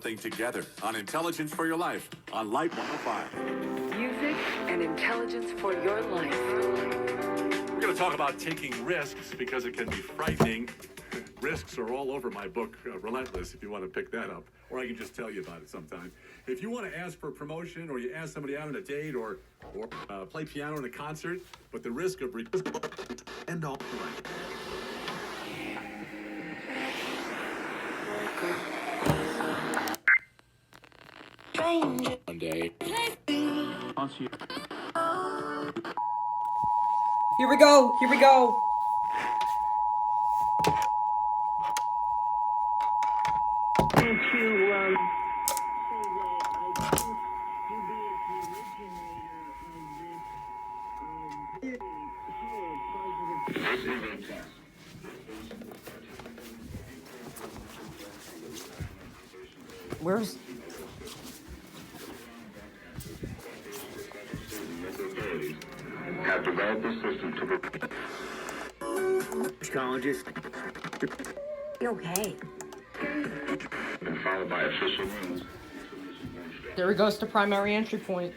Thing together on Intelligence for Your Life on Light 105. Music and intelligence for your life. We're going to talk about taking risks because it can be frightening. Risks are all over my book, Relentless, if you want to pick that up. Or I can just tell you about it sometime. If you want to ask for a promotion or you ask somebody out on a date or play piano in a concert, but the risk of end all right. One day. Here we go. Here we go. Where's... Have developed a system to colleges. Okay. and followed by official rules. There he goes to primary entry point.